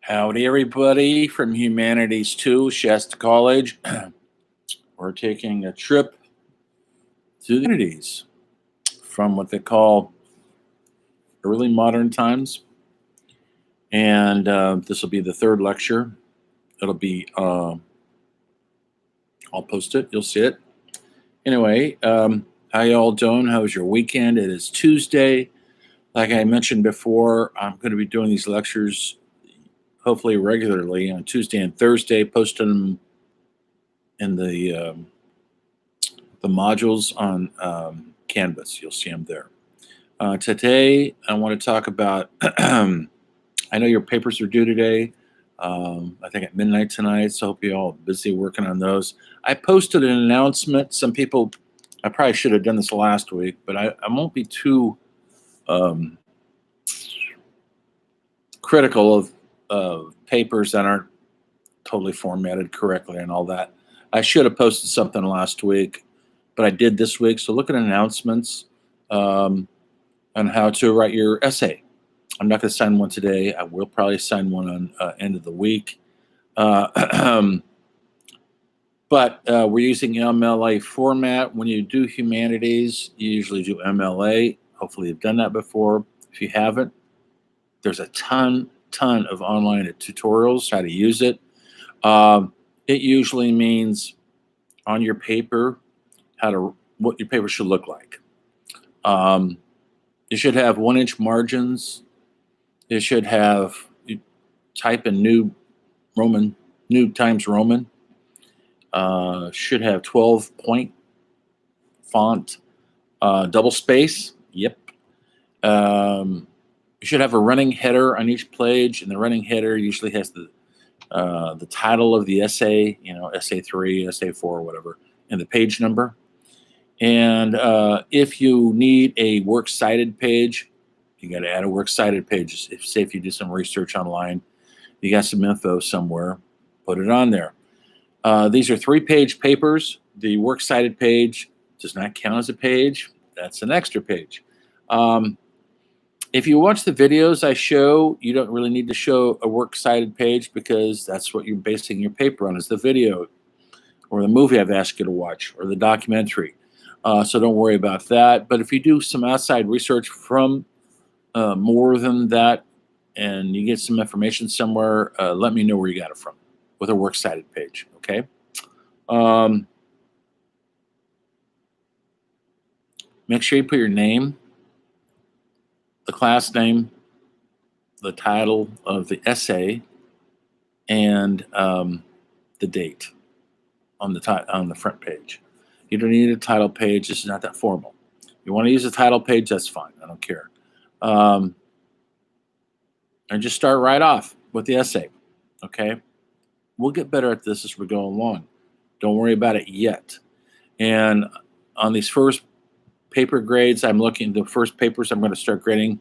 Howdy, everybody from Humanities 2, Shasta College. We're taking a trip to the humanities from what they call early modern times. And this will be the third lecture. It'll be, I'll post it. You'll see it. Anyway, how y'all doing? How was your weekend? It is Tuesday. Like I mentioned before, I'm going to be doing these lectures hopefully regularly on Tuesday and Thursday, posting them in the modules on Canvas. You'll see them there. Today, I want to talk about, I know your papers are due today, I think at midnight tonight, so I hope you're all busy working on those. I posted an announcement. Some people, I probably should have done this last week, but I won't be too critical of papers that aren't totally formatted correctly and all that. I should have posted something last week, but I did this week. So look at announcements on how to write your essay. I'm not going to sign one today. I will probably sign one on end of the week. But we're using MLA format. When you do humanities, you usually do MLA. Hopefully you've done that before. If you haven't, there's a ton of online tutorials how to use it. It usually means on your paper what your paper should look like. You should have 1-inch margins. It should have, you type in new Times Roman. Should have 12-point font, double space. Yep. You should have a running header on each page, and the running header usually has the title of the essay, essay 3, essay 4, whatever, and the page number. And if you need a works cited page, you got to add a works cited page. Say if you do some research online, you got some info somewhere, put it on there. These are 3-page papers. The works cited page does not count as a page. That's an extra page. If you watch the videos I show, you don't really need to show a works cited page because that's what you're basing your paper on, is the video or the movie I've asked you to watch or the documentary. So don't worry about that. But if you do some outside research from more than that and you get some information somewhere, let me know where you got it from with a works cited page, okay? Make sure you put your name, the class name, the title of the essay, and the date on the front page. You don't need a title page. This is not that formal. You want to use a title page, that's fine. I don't care. And just start right off with the essay, okay? We'll get better at this as we go along. Don't worry about it yet. And on these first paper grades, the first papers I'm going to start grading,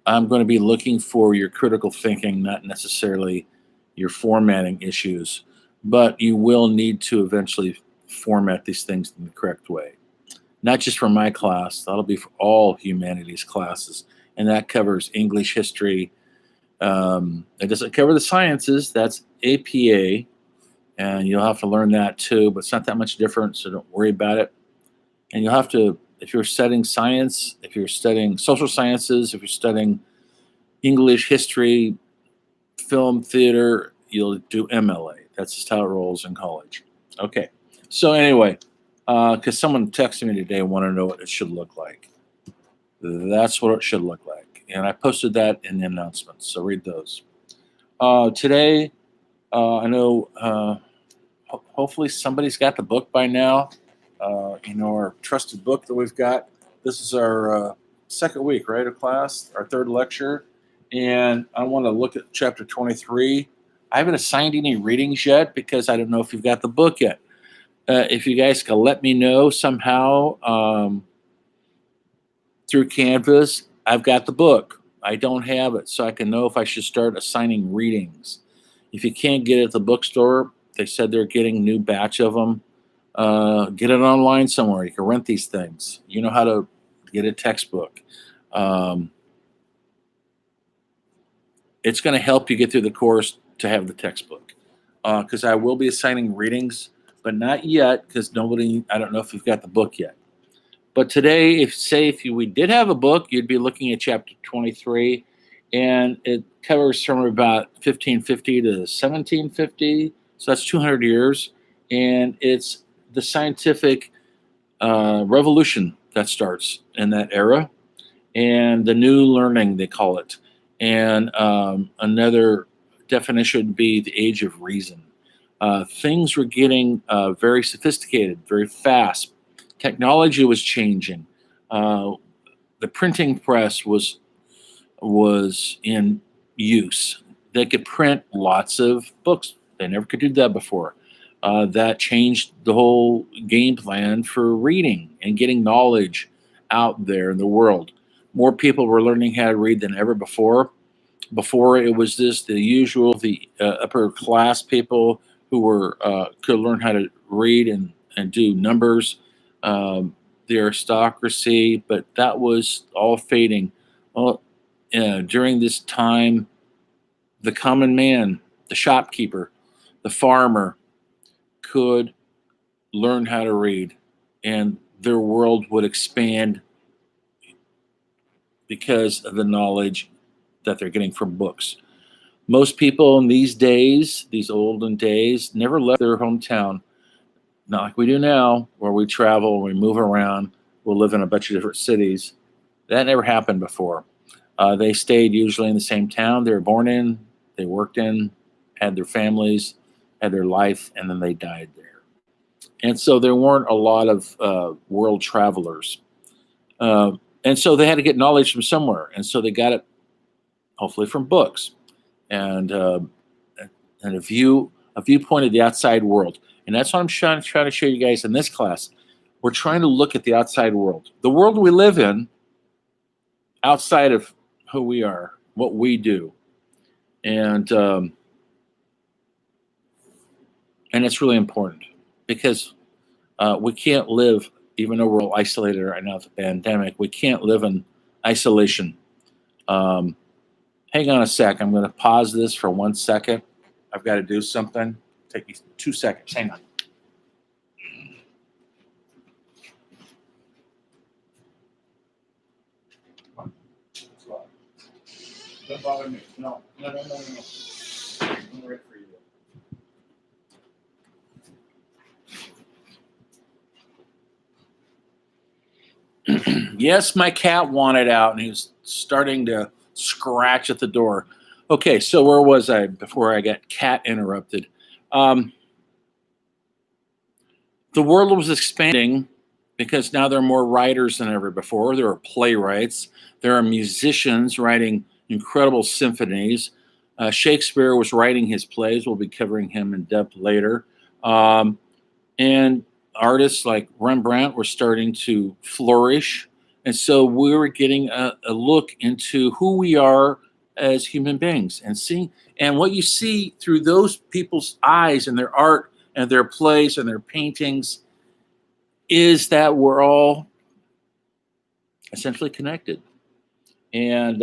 I'm going to be looking for your critical thinking, not necessarily your formatting issues, but you will need to eventually format these things in the correct way. Not just for my class, that'll be for all humanities classes, and that covers English, history. It doesn't cover the sciences, that's APA, and you'll have to learn that too, but it's not that much different, so don't worry about it. And you'll have to, if you're studying science, if you're studying social sciences, if you're studying English, history, film, theater, you'll do MLA. That's just how it rolls in college. Okay. So anyway, because someone texted me today and wanted to know what it should look like. That's what it should look like. And I posted that in the announcements, so read those. Today, I know hopefully somebody's got the book by now. Our trusted book that we've got. This is our second week, right, of class, our third lecture. And I want to look at chapter 23. I haven't assigned any readings yet because I don't know if you've got the book yet. If you guys can let me know somehow through Canvas, I've got the book. I don't have it, so I can know if I should start assigning readings. If you can't get it at the bookstore, they said they're getting a new batch of them. Get it online somewhere. You can rent these things. You know how to get a textbook. It's going to help you get through the course to have the textbook, because I will be assigning readings, but not yet, because I don't know if you've got the book yet. But today, if we did have a book, you'd be looking at chapter 23, and it covers from about 1550 to 1750, so that's 200 years, and it's the scientific revolution that starts in that era, and the new learning, they call it. And another definition would be the age of reason. Things were getting very sophisticated, very fast. Technology was changing. The printing press was in use. They could print lots of books. They never could do that before. That changed the whole game plan for reading and getting knowledge out there in the world. More people were learning how to read than ever before. Before, it was just the upper class people who were could learn how to read and do numbers, the aristocracy, but that was all fading. Well, during this time, the common man, the shopkeeper, the farmer could learn how to read, and their world would expand because of the knowledge that they're getting from books. Most people in these days, these olden days, never left their hometown. Not like we do now, where we travel, we move around, we'll live in a bunch of different cities. That never happened before. They stayed usually in the same town they were born in, they worked in, had their families, had their life, and then they died there. And so there weren't a lot of world travelers. And so they had to get knowledge from somewhere. And so they got it hopefully from books and a viewpoint of the outside world. And that's what I'm trying to show you guys in this class. We're trying to look at the outside world, the world we live in, outside of who we are, what we do, and it's really important because we can't live, even though we're all isolated right now with the pandemic, we can't live in isolation. Hang on a sec. I'm going to pause this for 1 second. I've got to do something. Take me 2 seconds. Hang on. Don't bother me. No. I'm ready for you. Yes, my cat wanted out, and he was starting to scratch at the door. Okay, so where was I before I got cat interrupted? The world was expanding because now there are more writers than ever before. There are playwrights. There are musicians writing incredible symphonies. Shakespeare was writing his plays. We'll be covering him in depth later. And artists like Rembrandt were starting to flourish. And so we were getting a look into who we are as human beings and what you see through those people's eyes and their art and their plays and their paintings is that we're all essentially connected. And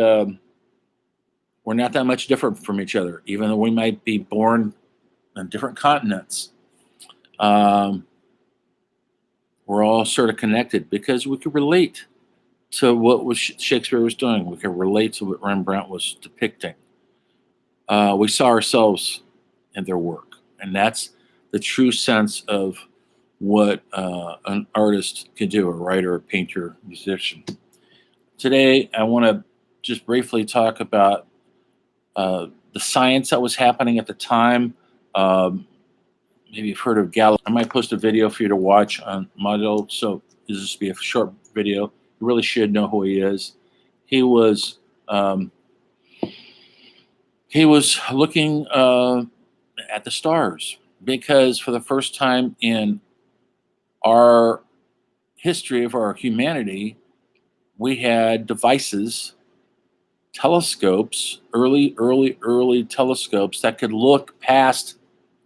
we're not that much different from each other, even though we might be born on different continents. We're all sort of connected because we could relate to what Shakespeare was doing. We could relate to what Rembrandt was depicting. We saw ourselves in their work, and that's the true sense of what an artist can do, a writer, a painter, musician. Today, I want to just briefly talk about the science that was happening at the time. Maybe you've heard of Galileo. I might post a video for you to watch on Model. So this will just be a short video. You really should know who he is. He was looking at the stars because for the first time in our history of our humanity, we had devices, telescopes, early telescopes that could look past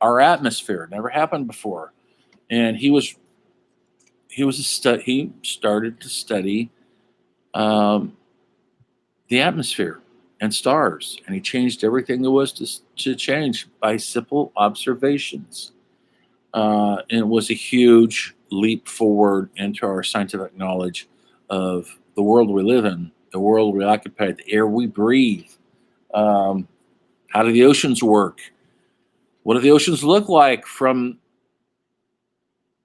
our atmosphere. It never happened before. And he started to study um, the atmosphere and stars, and he changed everything there was to change by simple observations. And it was a huge leap forward into our scientific knowledge of the world we live in, the world we occupy, the air we breathe. Um, how do the oceans work? What do the oceans look like from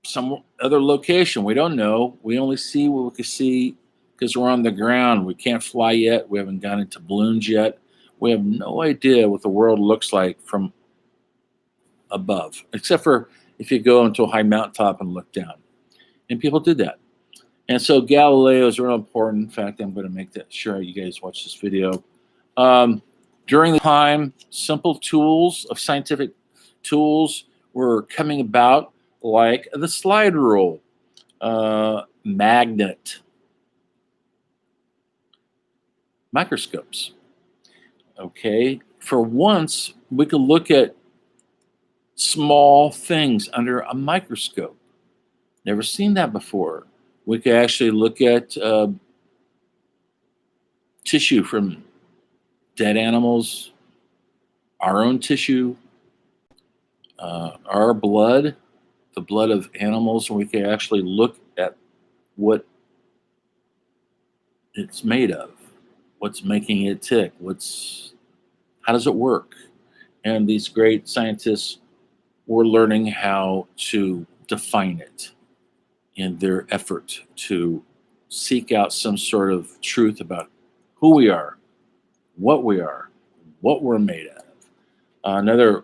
some other location? We don't know. We only see what we can see because we're on the ground. We can't fly yet. We haven't gone into balloons yet. We have no idea what the world looks like from above, except for if you go into a high mountaintop and look down. And people did that. And so Galileo is real important. In fact, I'm going to make that sure you guys watch this video. During the time, simple tools of scientific tools were coming about, like the slide rule, magnet, microscopes. Okay, for once, we could look at small things under a microscope. Never seen that before. We could actually look at tissue from dead animals, our own tissue, our blood, the blood of animals, and we could actually look at what it's made of, what's making it tick, how does it work? And these great scientists were learning how to define it in their effort to seek out some sort of truth about who we are, what we're made of. Another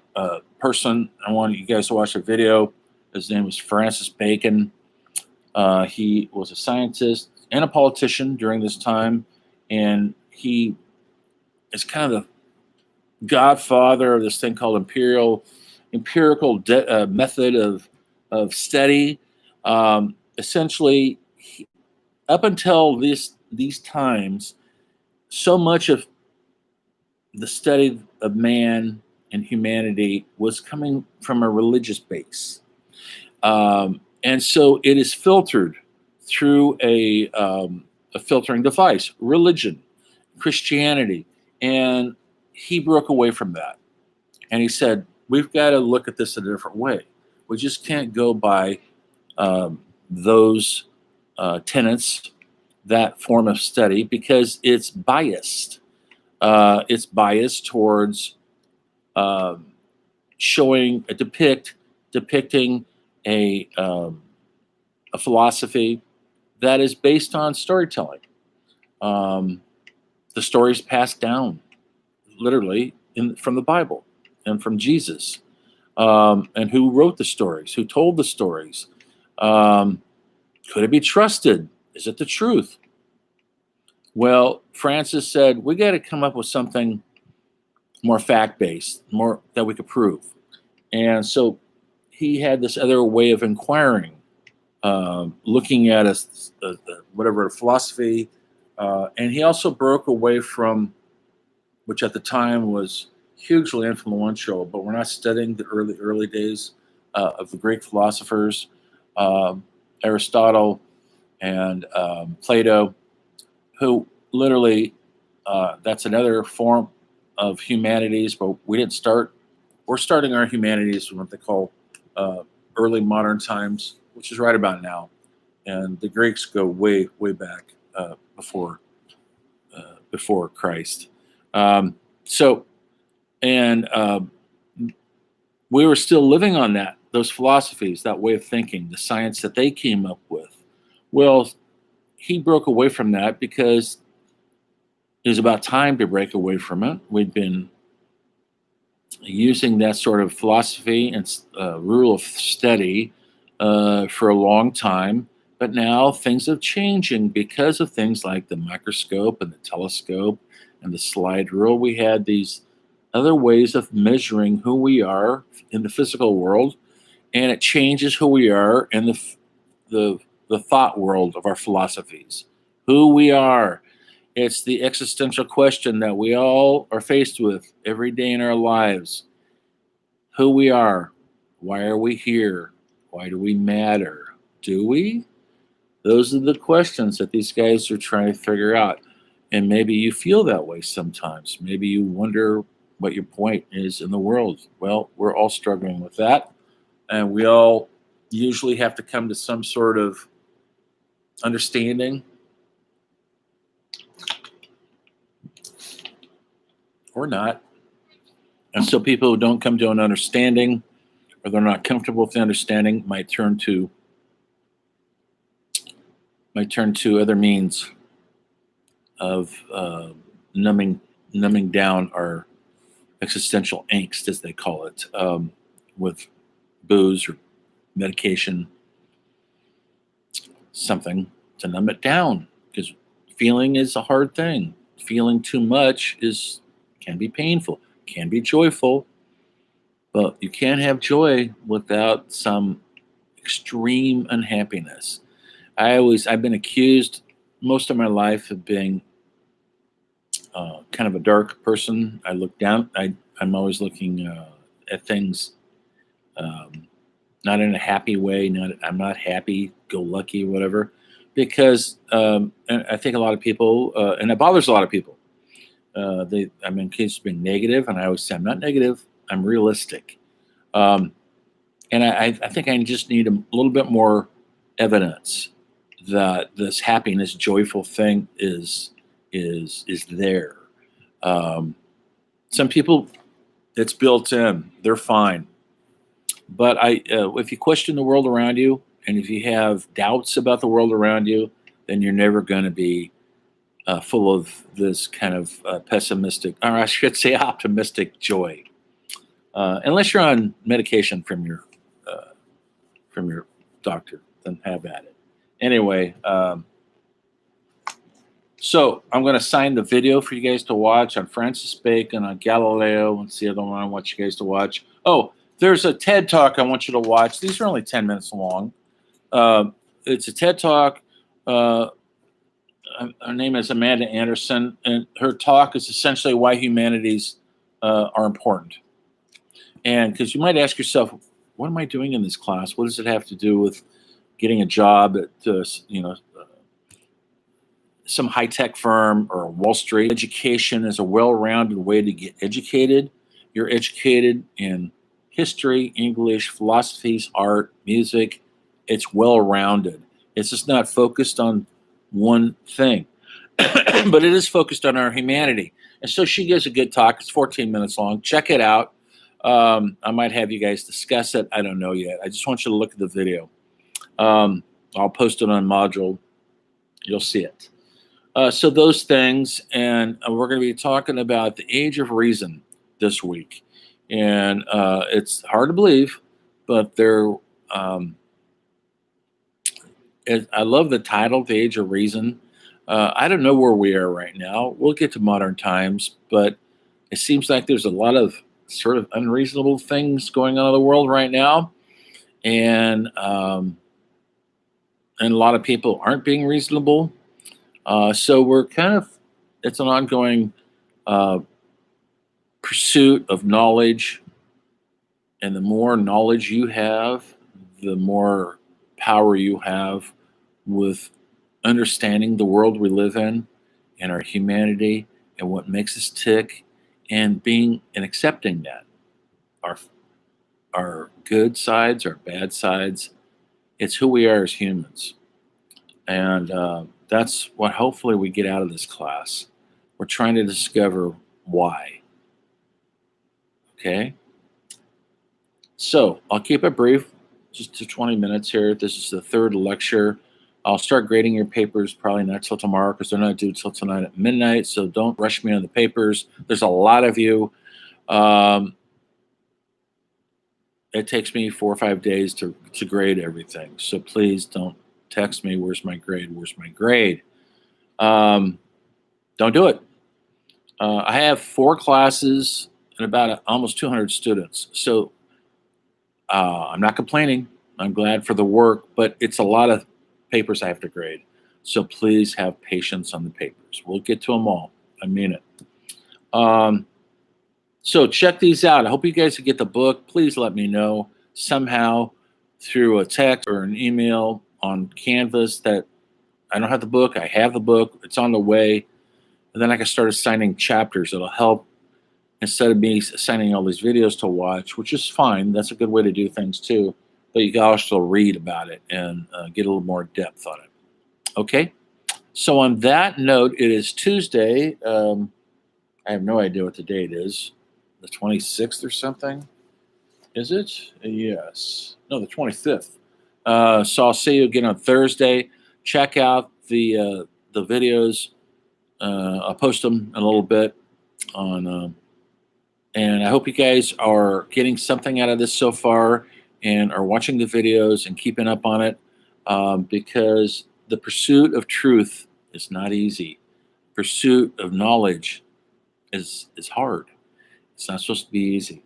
person, I want you guys to watch a video. His name was Francis Bacon. He was a scientist and a politician during this time, and he is kind of the godfather of this thing called empirical method of study. Essentially, up until these times, so much of the study of man and humanity was coming from a religious base. And so it is filtered through a filtering device, religion, Christianity. And he broke away from that. And he said, we've got to look at this a different way. We just can't go by those tenets, that form of study, because it's biased. It's biased towards depicting a philosophy that is based on storytelling. The stories passed down, literally, from the Bible and from Jesus, and who wrote the stories, who told the stories. Could it be trusted? Is it the truth? Well, Francis said, we got to come up with something more fact-based, more that we could prove. And so he had this other way of inquiring, looking at whatever philosophy, and he also broke away from, which at the time was hugely influential, but we're not studying the early days of the Greek philosophers, Aristotle and Plato, who literally, that's another form of humanities, but we're starting our humanities from what they call early modern times, which is right about now. And the Greeks go way, way back before Christ. We were still living on those philosophies, that way of thinking, the science that they came up with. Well, he broke away from that because it was about time to break away from it. We'd been using that sort of philosophy and rule of study for a long time, but now things are changing because of things like the microscope and the telescope and the slide rule. We had these other ways of measuring who we are in the physical world, and it changes who we are in the thought world of our philosophies. Who we are. It's the existential question that we all are faced with every day in our lives. Who we are. Why are we here? Why do we matter? Do we? Those are the questions that these guys are trying to figure out. And maybe you feel that way sometimes. Maybe you wonder what your point is in the world. Well, we're all struggling with that. And we all usually have to come to some sort of understanding or not. And so people who don't come to an understanding or they're not comfortable with the understanding might turn to other means of numbing down our existential angst, as they call it, with booze or medication, something to numb it down. Because feeling is a hard thing. Feeling too much can be painful, can be joyful, but you can't have joy without some extreme unhappiness. I've been accused most of my life of being kind of a dark person. I look down. I'm always looking at things not in a happy way. I'm not happy, go lucky, whatever. Because and I think a lot of people, and it bothers a lot of people. I'm accused of being negative, and I always say I'm not negative. I'm realistic. And I think I just need a little bit more evidence that this happiness, joyful thing is there. Some people, it's built in. They're fine. But if you question the world around you, and if you have doubts about the world around you, then you're never going to be full of this kind of pessimistic, or I should say optimistic joy. Unless you're on medication from your doctor, then have at it. Anyway, so I'm going to sign the video for you guys to watch on Francis Bacon, on Galileo. What's the other one I want you guys to watch? Oh, there's a TED Talk I want you to watch. These are only 10 minutes long. It's a TED Talk. Her name is Amanda Anderson, and her talk is essentially why humanities are important. And because you might ask yourself, what am I doing in this class? What does it have to do with getting a job at some high-tech firm or Wall Street? Education is a well-rounded way to get educated. You're educated in history, English, philosophies, art, music. It's well-rounded. It's just not focused on one thing, but it is focused on our humanity. And so she gives a good talk. It's 14 minutes long. Check it out. I might have you guys discuss it. I don't know yet. I just want you to look at the video. I'll post it on Module. You'll see it. So those things, and we're going to be talking about the age of reason this week. And it's hard to believe, but I love the title, The Age of Reason. I don't know where we are right now. We'll get to modern times, but it seems like there's a lot of sort of unreasonable things going on in the world right now. And a lot of people aren't being reasonable. So we're it's an ongoing pursuit of knowledge. And the more knowledge you have, the more power you have with understanding the world we live in and our humanity and what makes us tick, and accepting that. Our good sides, our bad sides. It's who we are as humans. And that's what hopefully we get out of this class. We're trying to discover why. Okay? So I'll keep it brief, just to 20 minutes here. This is the third lecture. I'll start grading your papers probably not till tomorrow because they're not due till tonight at midnight. So don't rush me on the papers. There's a lot of you. It takes me 4 or 5 days to grade everything. So please don't text me, where's my grade? Where's my grade? Don't do it. I have 4 classes and about almost 200 students. So I'm not complaining. I'm glad for the work, but it's a lot of papers I have to grade. So please have patience on the papers. We'll get to them all. I mean it. So check these out. I hope you guys get the book. Please let me know somehow through a text or an email on Canvas that I don't have the book. I have the book. It's on the way. And then I can start assigning chapters. It'll help instead of me assigning all these videos to watch, which is fine. That's a good way to do things too. But you can also read about it and get a little more depth on it. Okay. So on that note, it is Tuesday. I have no idea what the date is. The 26th or something? Is it? Yes. No, the 25th. So I'll see you again on Thursday. Check out the videos. I'll post them in a little bit on. And I hope you guys are getting something out of this so far and are watching the videos and keeping up on it because the pursuit of truth is not easy. Pursuit of knowledge is hard. It's not supposed to be easy.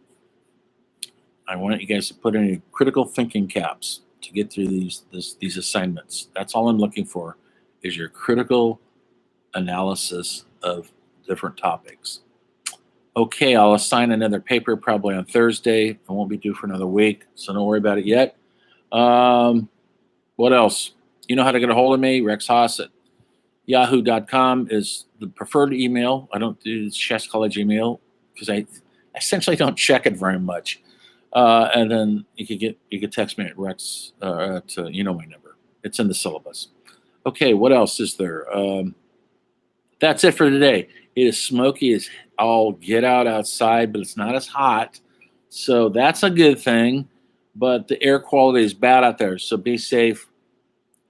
I want you guys to put in critical thinking caps to get through these assignments. That's all I'm looking for is your critical analysis of different topics. Okay, I'll assign another paper probably on Thursday. It won't be due for another week, so don't worry about it yet. What else? You know how to get a hold of me. Rex Haas at yahoo.com is the preferred email. I don't do Chess College email because I essentially don't check it very much. And then you could text me at Rex you know my number. It's in the syllabus. Okay, what else is there? That's it for today. It is smoky as all get out outside, but it's not as hot. So that's a good thing. But the air quality is bad out there. So be safe.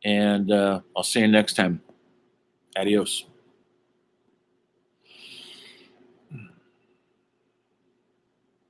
And I'll see you next time. Adios.